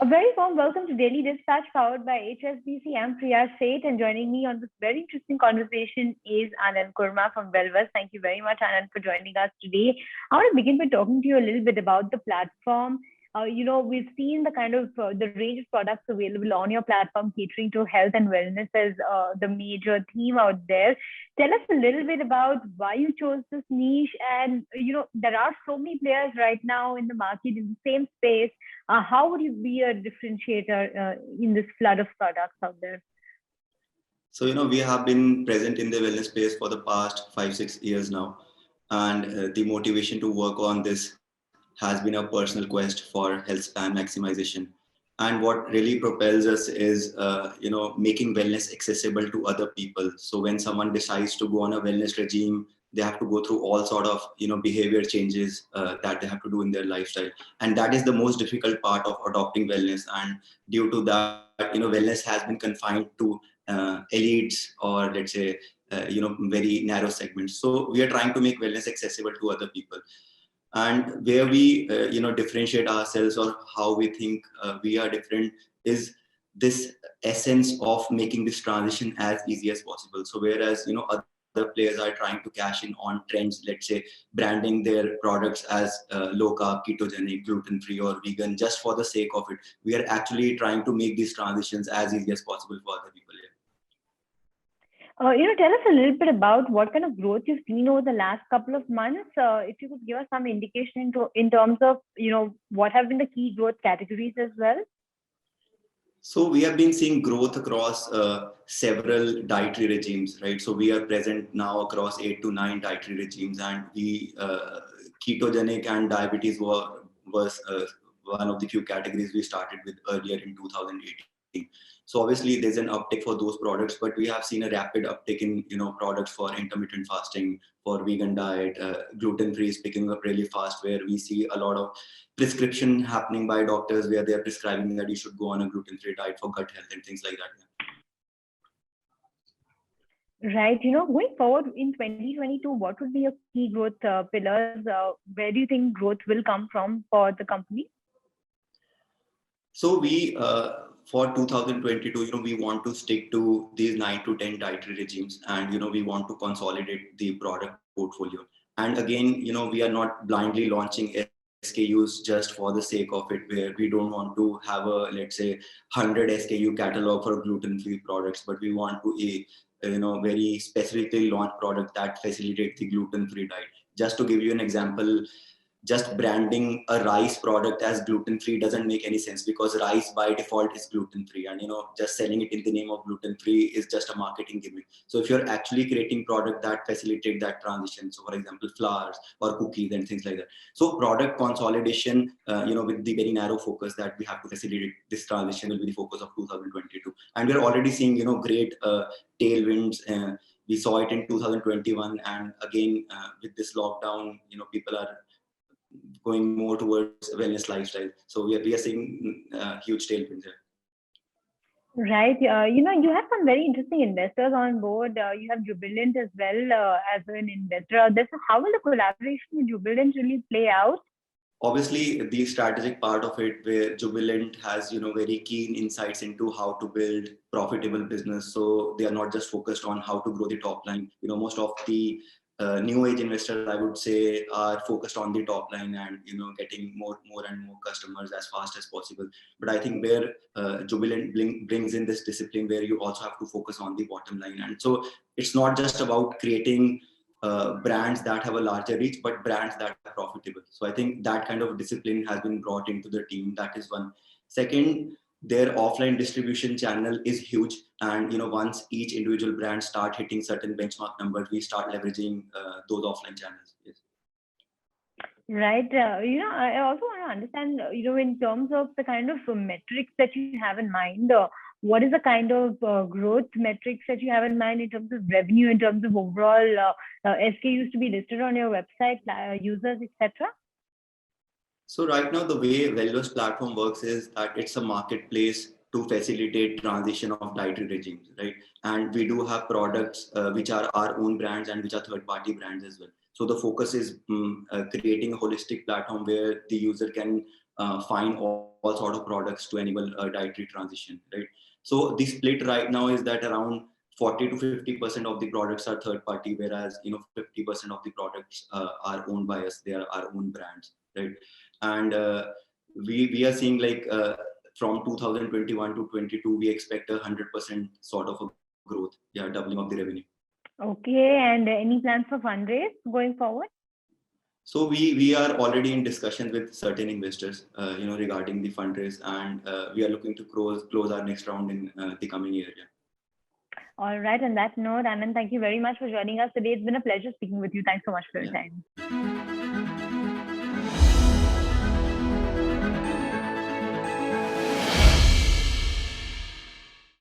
A very warm welcome to Daily Dispatch powered by HSBC. I'm Priya Seth, and joining me on this very interesting conversation is Aanan Khurma from Wellversed. Thank you very much, Aanan, for joining us today. I want to begin by talking to you a little bit about the platform. We've seen the kind of the range of products available on your platform catering to health and wellness as the major theme out there. Tell us a little bit about why you chose this niche, and there are so many players right now in the market in the same space. How would you be a differentiator in this flood of products out there? So, we have been present in the wellness space for the past 5-6 years now. And the motivation to work on this has been a personal quest for health span maximization. And what really propels us is, making wellness accessible to other people. So when someone decides to go on a wellness regime, they have to go through all sort of, behavior changes that they have to do in their lifestyle. And that is the most difficult part of adopting wellness. And due to that, wellness has been confined to elites, or let's say, very narrow segments. So we are trying to make wellness accessible to other people. And where we differentiate ourselves, or how we think we are different, is this essence of making this transition as easy as possible. So whereas other players are trying to cash in on trends, let's say branding their products as low carb, ketogenic, gluten free, or vegan just for the sake of it, we are actually trying to make these transitions as easy as possible for other people. Tell us a little bit about what kind of growth you've seen over the last couple of months. If you could give us some indication in terms of, what have been the key growth categories as well. So we have been seeing growth across several dietary regimes, right? So we are present now across 8 to 9 dietary regimes, and we ketogenic and diabetes was one of the few categories we started with earlier in 2018. So obviously there's an uptick for those products, but we have seen a rapid uptick in products for intermittent fasting, for vegan diet. Gluten-free is picking up really fast, where we see a lot of prescription happening by doctors where they're prescribing that you should go on a gluten-free diet for gut health and things like that. Right. Going forward in 2022, what would be your key growth pillars? Where do you think growth will come from for the company? So we, for 2022, we want to stick to these 9 to 10 dietary regimes, and, we want to consolidate the product portfolio. And again, we are not blindly launching SKUs just for the sake of it, where we don't want to have a, let's say, 100 SKU catalog for gluten-free products, but we want to very specifically launch product that facilitate the gluten-free diet. Just to give you an example, just branding a rice product as gluten-free doesn't make any sense, because rice by default is gluten-free, and just selling it in the name of gluten-free is just a marketing gimmick. So if you're actually creating product that facilitate that transition, so for example flours or cookies and things like that, so product consolidation with the very narrow focus that we have to facilitate this transition will be the focus of 2022. And we're already seeing great tailwinds. We saw it in 2021, and again with this lockdown, people are going more towards wellness lifestyle. So we are seeing huge tailwinds here. Right. You have some very interesting investors on board. You have Jubilant as well as an investor out there. So how will the collaboration with Jubilant really play out? Obviously, the strategic part of it, where Jubilant has very keen insights into how to build profitable business. So they are not just focused on how to grow the top line. Most of the new age investors, I would say, are focused on the top line and getting more and more customers as fast as possible. But I think where Jubilant brings in this discipline, where you also have to focus on the bottom line. And so it's not just about creating brands that have a larger reach, but brands that are profitable. So I think that kind of discipline has been brought into the team. That is one. Second, their offline distribution channel is huge, and once each individual brand start hitting certain benchmark numbers, we start leveraging those offline channels. Yes. Right. I also want to understand, in terms of the kind of metrics that you have in mind, what is the kind of growth metrics that you have in mind in terms of revenue, in terms of overall SKUs to be listed on your website, users, etc.? So right now, the way Wellversed platform works is that it's a marketplace to facilitate transition of dietary regimes, right? And we do have products which are our own brands and which are third-party brands as well. So the focus is creating a holistic platform where the user can find all sort of products to enable a dietary transition, right? So the split right now is that around 40 to 50% of the products are third party, whereas 50% of the products are owned by us. They are our own brands, right? And we are seeing like from 2021 to 22, we expect 100% sort of a growth, doubling of the revenue. Okay, and any plans for fundraise going forward? So we are already in discussions with certain investors, regarding the fundraise, and we are looking to close our next round in the coming year. Yeah. All right. On that note, Aanan, thank you very much for joining us today. It's been a pleasure speaking with you. Thanks so much for your time.